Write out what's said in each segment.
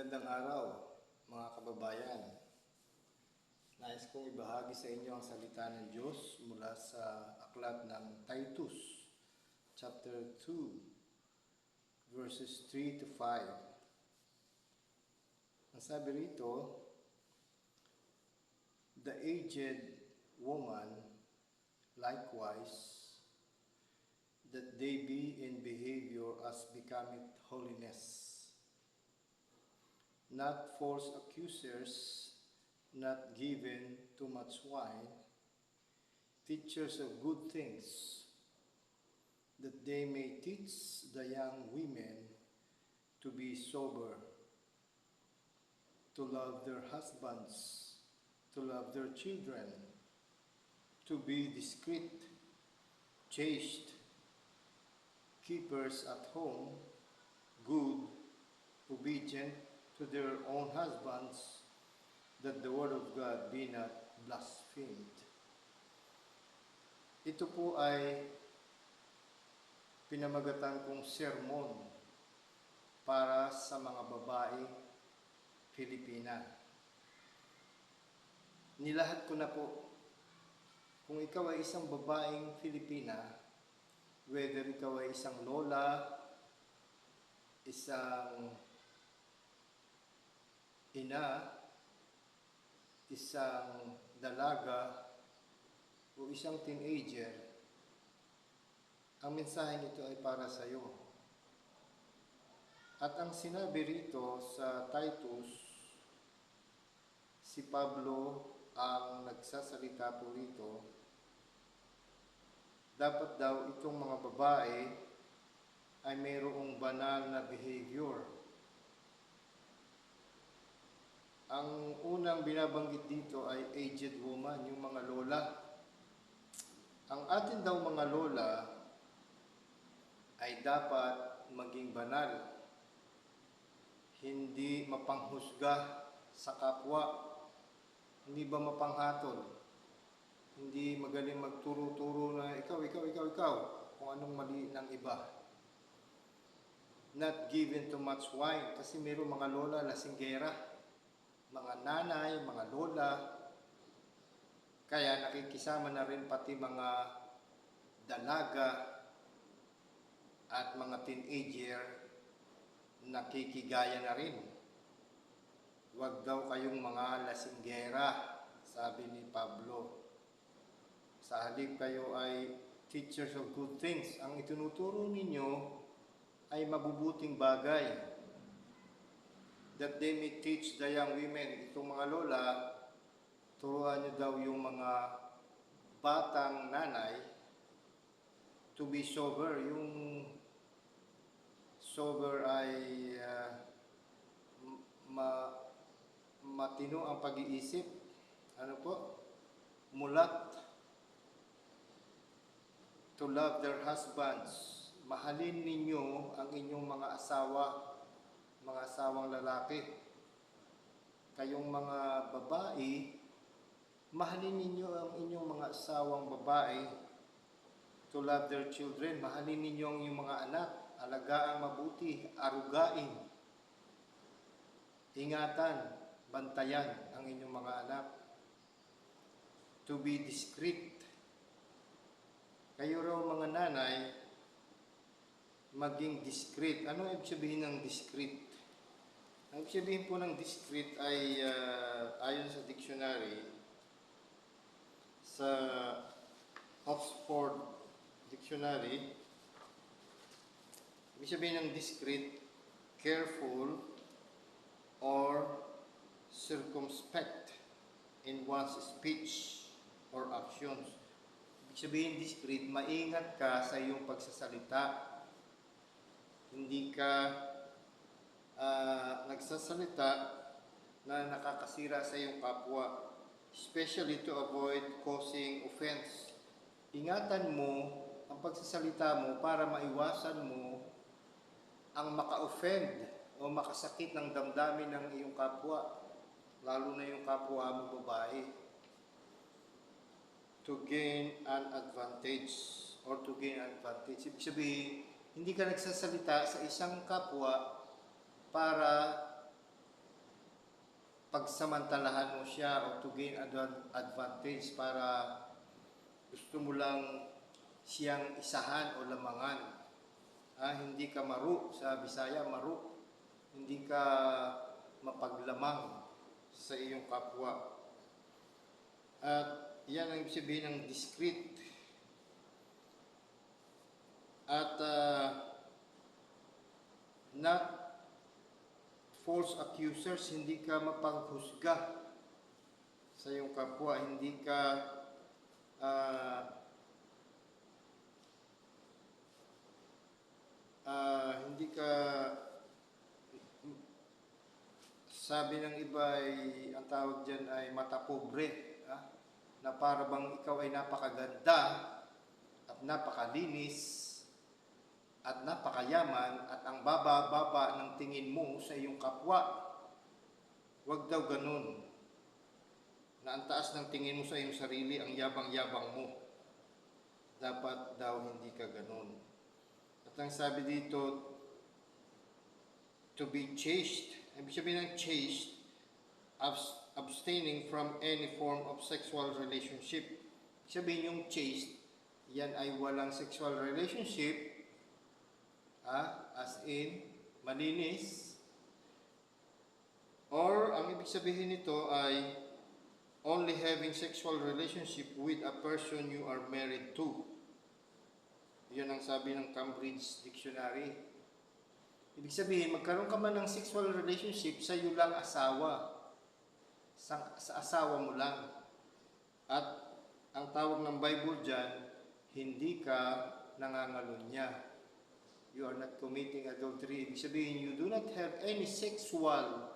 Magandang araw, mga kababayan. Nais kong ibahagi sa inyo ang salita ng Diyos mula sa aklat ng Titus, chapter 2, verses 3 to 5. Ang sabi rito, "The aged woman likewise, that they be in behavior as becometh holiness, not false accusers, not given to much wine, teachers of good things, that they may teach the young women to be sober, to love their husbands, to love their children, to be discreet, chaste, keepers at home, good, obedient to their own husbands, that the word of God be not blasphemed." Ito po ay pinamagatan kong sermon para sa mga babae Pilipina. Nilahat ko na po, kung ikaw ay isang babaeng Pilipina, whether ikaw ay isang lola, isang ina, isang dalaga, o isang teenager, ang mensaheng ito ay para sa iyo. At ang sinabi rito sa Titus, si Pablo ang nagsasalita po rito, dapat daw itong mga babae ay mayroong banal na behavior. Ang unang binabanggit dito ay aged woman, yung mga lola. Ang atin daw mga lola ay dapat maging banal, hindi mapanghusga sa kapwa, hindi ba mapanghatol, hindi magaling magturo-turo na ikaw, kung anong mali ng iba. Not given to much wine, kasi mayroong mga lola lasinggera, mga nanay, mga lola, kaya nakikisama na rin pati mga dalaga at mga teenager, nakikigaya na rin. Huwag daw kayong mga lasinggera, sabi ni Pablo. Sa halip kayo ay teachers of good things. Ang itinuturo ninyo ay mabubuting bagay, that they may teach the young women. Itong mga lola, turuan nyo daw yung mga batang nanay to be sober. Yung sober ay matino ang pag-iisip. Ano po? Mulat. To love their husbands. Mahalin ninyo ang inyong mga asawa, mga asawang lalaki. Kayong mga babae, mahalin ninyo ang inyong mga asawang babae. To love their children. Mahalin ninyo ang inyong mga anak. Alagaan mabuti, arugain, ingatan, bantayan ang inyong mga anak. To be discreet. Kayo raw mga nanay, maging discreet. Ano ibig sabihin ng discreet? Ang ibig sabihin po ng discreet ay ayon sa dictionary, sa Oxford Dictionary, ibig sabihin ng discreet, careful or circumspect in one's speech or actions. Ibig sabihin discreet, maingat ka sa iyong pagsasalita. Hindi ka nagsasalita na nakakasira sa iyong kapwa, especially to avoid causing offense. Ingatan mo ang pagsasalita mo para maiwasan mo ang maka-offend o makasakit ng damdamin ng iyong kapwa, lalo na yung kapwa mo babae. To gain an advantage or to gain an advantage. Ibig sabihin, hindi ka nagsasalita sa isang kapwa para pagsamantalahan mo siya o to gain advantage para gusto mo lang siyang isahan o lamangan. Hindi ka maru, sa Bisaya maru, hindi ka mapaglamang sa iyong kapwa. At yan ang ibig sabihin ng discreet. At not false accusers, hindi ka mapanghusga sa iyong kapwa, hindi ka sabi ng iba ay ang tawag dyan ay mata pobre, na para bang ikaw ay napakaganda at napakalinis at napakayaman at ang baba-baba ng tingin mo sa iyong kapwa. Huwag daw ganun, na ang taas ng tingin mo sa iyong sarili, ang yabang-yabang mo. Dapat daw hindi ka ganun. At ang sabi dito, to be chaste. Ibig sabihin ng chaste, abstaining from any form of sexual relationship. Ibig sabihin yung chaste, yan ay walang sexual relationship, as in, malinis. Or, ang ibig sabihin nito ay only having sexual relationship with a person you are married to. Yan ang sabi ng Cambridge Dictionary. Ibig sabihin, magkaroon ka man ng sexual relationship sa iyo lang asawa. Sa asawa mo lang. At ang tawag ng Bible dyan, hindi ka nangangalunya. You are not committing adultery. Ibig sabihin, you do not have any sexual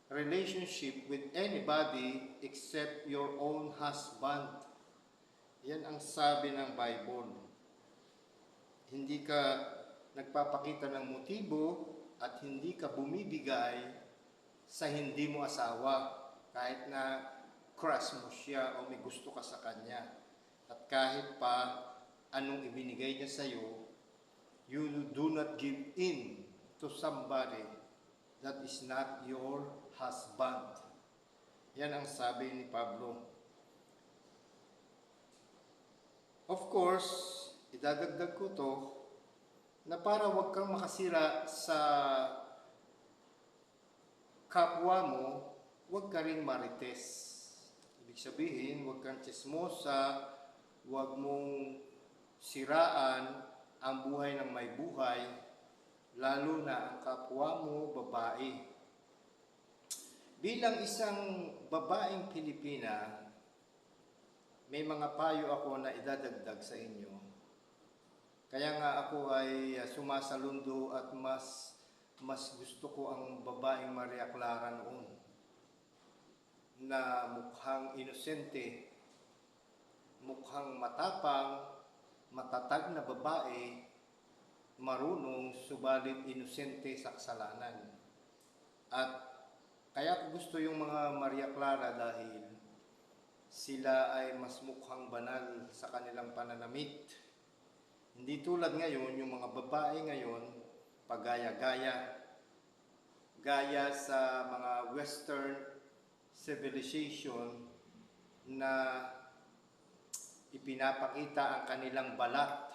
relationship with anybody except your own husband. Yan ang sabi ng Bible. Hindi ka nagpapakita ng motibo at hindi ka bumibigay sa hindi mo asawa kahit na crush mo siya o may gusto ka sa kanya. At kahit pa anong ibinigay niya sa iyo, you do not give in to somebody that is not your husband. Yan ang sabi ni Pablo. Of course, idadagdag ko to na para wag kang makasira sa kapwa mo, wag ka rin marites. Ibig sabihin, wag kang chismosa, wag mong siraan ang buhay ng may buhay, lalo na ang kapwa mo babae. Bilang isang babaeng Pilipina, may mga payo ako na idadagdag sa inyo. Kaya nga ako ay sumasalundo at mas gusto ko ang babaeng Maria Clara noon na mukhang inosente, mukhang matapang, matatag na babae, marunong, subalit inosente sa kasalanan. At kaya ko gusto yung mga Maria Clara dahil sila ay mas mukhang banal sa kanilang pananamit. Hindi tulad ngayon, yung mga babae ngayon, pagaya-gaya. Gaya sa mga Western civilization na ipinapakita ang kanilang balat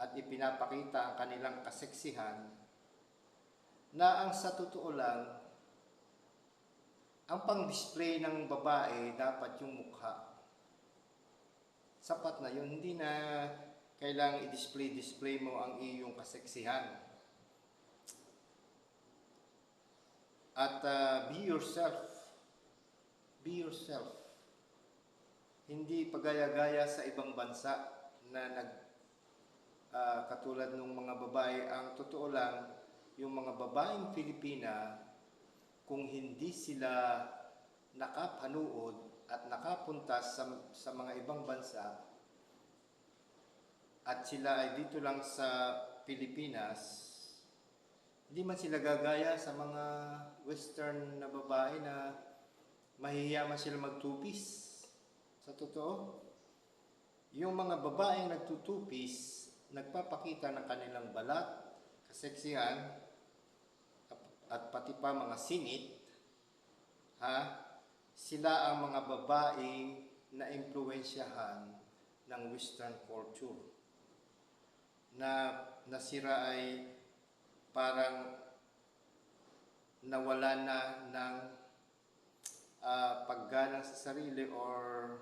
at ipinapakita ang kanilang kaseksihan na ang sa totoo lang, ang pang-display ng babae dapat yung mukha. Sapat na yun, hindi na kailangang i-display mo ang iyong kaseksihan. At be yourself. Be yourself. Hindi pagaya-gaya sa ibang bansa na katulad ng mga babae. Ang totoo lang, yung mga babaeng Pilipina, kung hindi sila nakapanood at nakapunta sa mga ibang bansa, at sila ay dito lang sa Pilipinas, hindi man sila gagaya sa mga Western na babae na mahihiya man sila magtupis. Sa totoo, yung mga babaeng nagtutupis, nagpapakita ng kanilang balat, kaseksihan, at pati pa mga singit, Ha? Sila ang mga babaeng na impluwensyahan ng Western culture na nasira ay parang nawala na ng paggalang sa sarili, or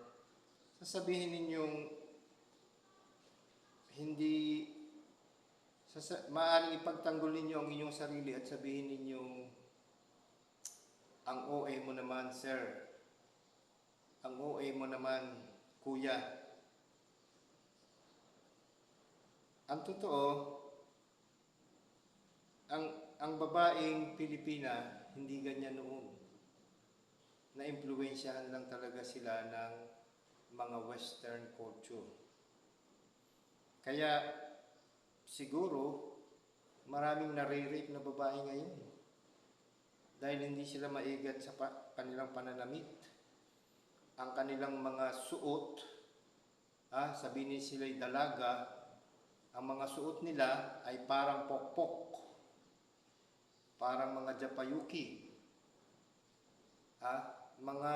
sasabihin ninyong hindi maaaring ipagtanggol ninyo ang inyong sarili at sabihin ninyong ang OA mo naman, sir. Ang OA mo naman, kuya. Ang totoo, ang babaeng Pilipina, hindi ganyan noon. Na-impluwensyahan lang talaga sila ng mga Western culture. Kaya siguro maraming nare-rape na babae ngayon dahil hindi sila maigat sa kanilang pananamit. Ang kanilang mga suot, sabihin sila'y dalaga, ang mga suot nila ay parang pokpok, parang mga japayuki. Mga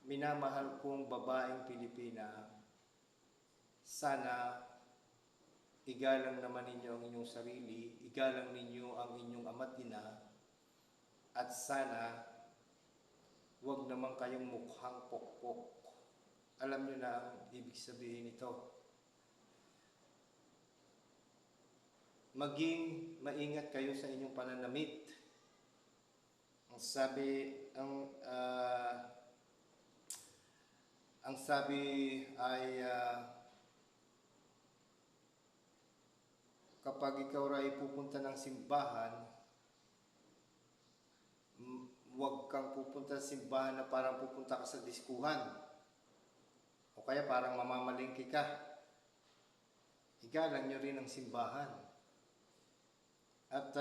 minamahal kong babaeng Pilipina, sana igalang naman ninyo ang inyong sarili, igalang ninyo ang inyong ama't ina, at sana huwag naman kayong mukhang pokpok. Alam nyo na ang ibig sabihin nito. Maging maingat kayo sa inyong pananamit. Ang sabi ay kapag ikaw ay pupunta ng simbahan, huwag kang pupunta sa simbahan na parang pupunta ka sa diskuhan o kaya parang mamamalingki ka. Igalang nyo rin ang simbahan. At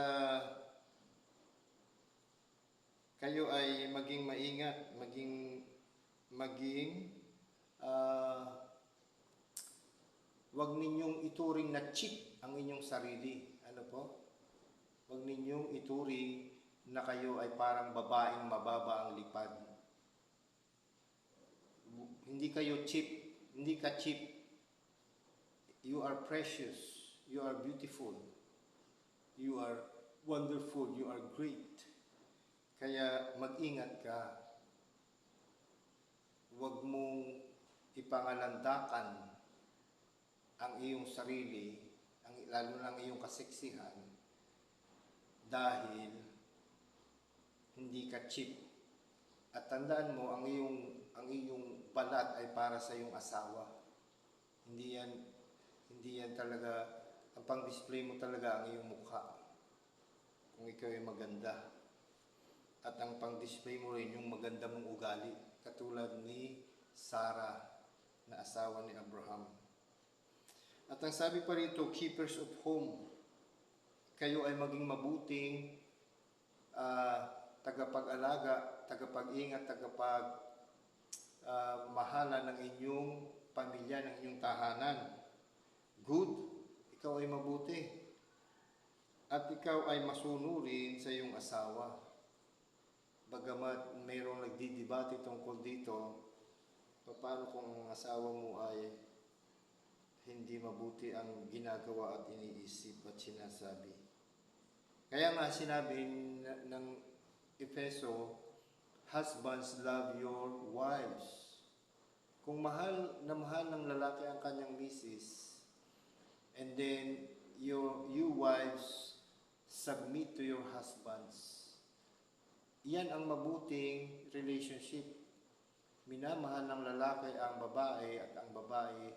kayo ay maging maingat, huwag ninyong ituring na cheap ang inyong sarili. Ano po? Huwag ninyong ituring na kayo ay parang babaeng mababa ang lipad. Hindi kayo cheap, hindi ka cheap. You are precious, you are beautiful, you are wonderful, you are great. Kaya mag-ingat ka. Huwag mong ipangalandakan ang iyong sarili, lalo na ang iyong kaseksihan, dahil hindi ka cheap. At tandaan mo, ang iyong balat ay para sa iyong asawa. Hindi yan talaga, ang pang-display mo talaga ang iyong mukha. Kung ikaw ay maganda. At ang pang-display mo rin yung maganda mong ugali, katulad ni Sarah na asawa ni Abraham. At ang sabi pa rito, keepers of home. Kayo ay maging mabuting tagapag-alaga, tagapag-ingat, mahala ng inyong pamilya, ng inyong tahanan. Good, ikaw ay mabuti. At ikaw ay masunurin sa iyong asawa. Bagamat mayroong nagdidebate tungkol dito, paano kung ang asawa mo ay hindi mabuti ang ginagawa at iniisip at sinasabi. Kaya nga sinabi ng Efeso, husbands, love your wives. Kung mahal ng lalaki ang kanyang misis, and then you wives submit to your husbands, yan ang mabuting relationship. Minamahal ng lalaki ang babae at ang babae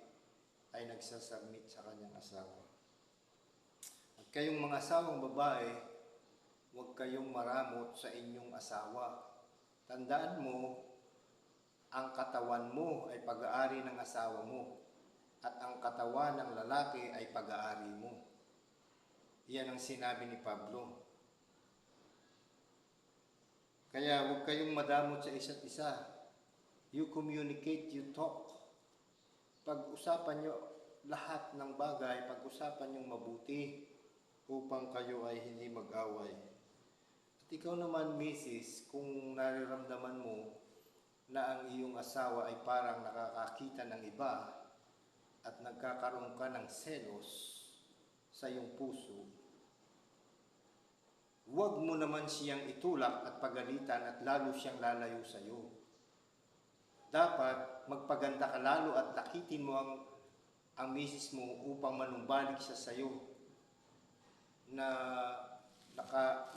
ay nagsasubmit sa kanyang asawa. At kayong mga asawang babae, huwag kayong maramot sa inyong asawa. Tandaan mo, ang katawan mo ay pag-aari ng asawa mo at ang katawan ng lalaki ay pag-aari mo. Yan ang sinabi ni Pablo. Kaya huwag kayong madamot sa isa't isa. You communicate, you talk. Pag-usapan nyo lahat ng bagay, pag-usapan nyo mabuti upang kayo ay hindi mag-away. At ikaw naman, Mrs., kung nararamdaman mo na ang iyong asawa ay parang nakakakita ng iba at nagkakaroon ka ng selos sa iyong puso, huwag mo naman siyang itulak at pagalitan at lalo siyang lalayo sa iyo. Dapat magpaganda ka lalo at lakitin mo ang misis mo upang manumbalik siya sa iyo na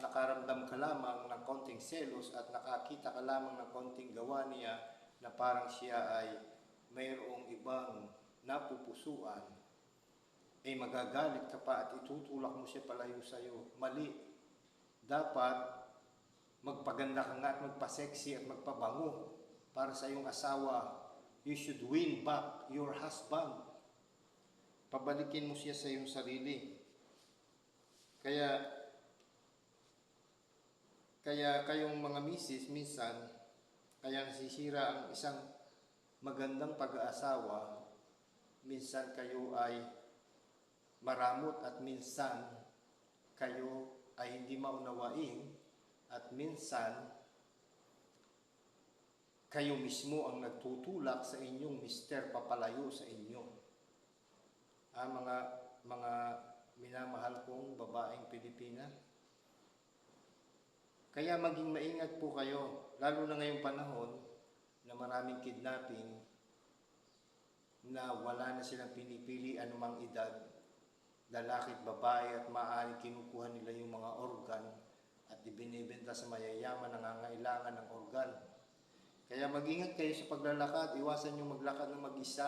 nakaramdam ka lamang ng konting selos at nakakita ka lamang ng konting gawa niya na parang siya ay mayroong ibang napupusuan, ay magagalit ka pa at itutulak mo siya palayo sa iyo. Mali. Dapat magpaganda ka nga at magpa-sexy at magpabango para sa iyong asawa. You should win back your husband. Pabalikin mo siya sa iyong sarili. Kaya kayong mga misis, minsan, kaya nasisira ang isang magandang pag-aasawa. Minsan kayo ay maramot at minsan kayo ay hindi maunawain at minsan kayo mismo ang nagtutulak sa inyong mister papalayo sa inyo. Mga minamahal kong babaeng Pilipina, kaya maging maingat po kayo, lalo na ngayong panahon na maraming kidnapping, na wala na silang pinipili anumang edad, lalaki at babae, at maaaring kinukuha nila yung mga organ at ibinibenta sa mayayaman na nangangailangan ng organ. Kaya mag-ingat kayo sa paglalakad, iwasan nyo maglakad ng mag-isa.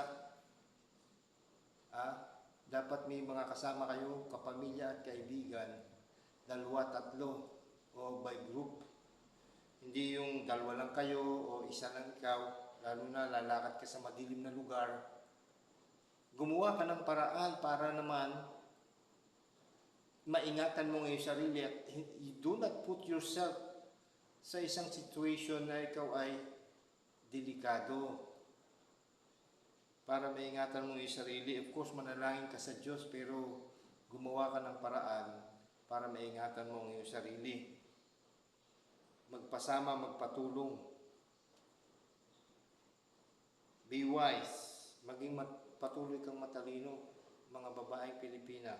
Dapat may mga kasama kayo, kapamilya at kaibigan, 2, 3 o by group. Hindi yung 2 lang kayo o 1 lang ikaw, lalo na lalakad ka sa madilim na lugar. Gumawa ka ng paraan para naman maingatan mo ngayong sarili at you do not put yourself sa isang situation na ikaw ay delikado. Para maingatan mo yung sarili, of course manalangin ka sa Diyos, pero gumawa ka ng paraan para maingatan mo ang iyong sarili. Magpasama, magpatulong. Be wise. Maging patuloy kang matalino, mga babaeng Pilipina.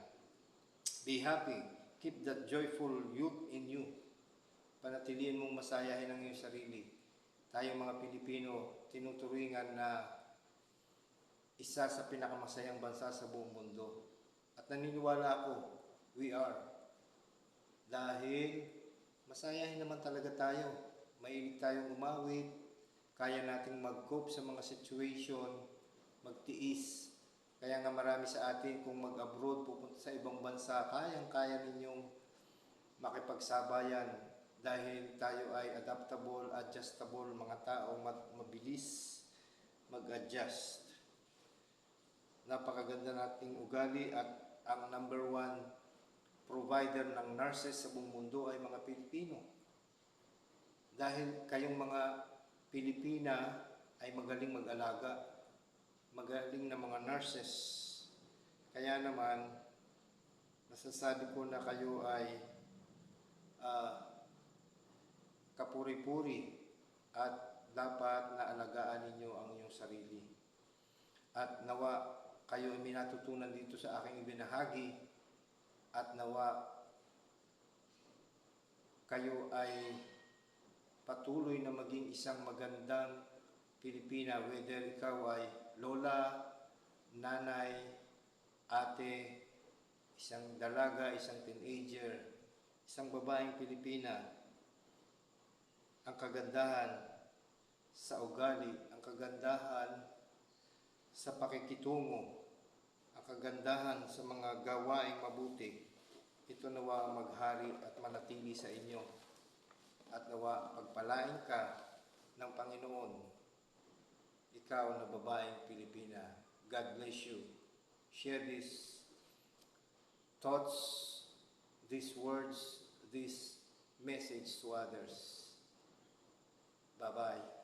Be happy. Keep that joyful youth in you. Panatiliin mong masayahin ang iyong sarili. Tayong mga Pilipino, tinuturingan na isa sa pinakamasayang bansa sa buong mundo. At naniniwala ako, we are. Dahil masayahin naman talaga tayo. Mahilig tayong umawit, kaya nating mag-cope sa mga situation, magtiis. Kaya nga marami sa atin kung mag-abroad, pupunta sa ibang bansa, kayang-kaya ninyong makipagsabayan dahil tayo ay adaptable, adjustable, mga tao mabilis mag-adjust. Napakaganda nating ugali at ang number 1 provider ng nurses sa buong mundo ay mga Pilipino. Dahil kayong mga Pilipina ay magaling mag-alaga, magaling na mga nurses. Kaya naman, nasasabi ko na kayo ay kapuri-puri at dapat na alagaan ninyo ang inyong sarili. At nawa kayo ay minatutunan dito sa aking ibinahagi at nawa kayo ay patuloy na maging isang magandang Pilipina, whether ikaw ay lola, nanay, ate, isang dalaga, isang teenager, isang babaeng Pilipina. Ang kagandahan sa ugali, ang kagandahan sa pakikitungo, ang kagandahan sa mga gawaing mabuti, ito nawa maghari at manatili sa inyo. At nawa pagpalain ka ng Panginoon, ikaw na babaeng Pilipina. God bless you. Share these thoughts, these words, this message to others. Bye-bye.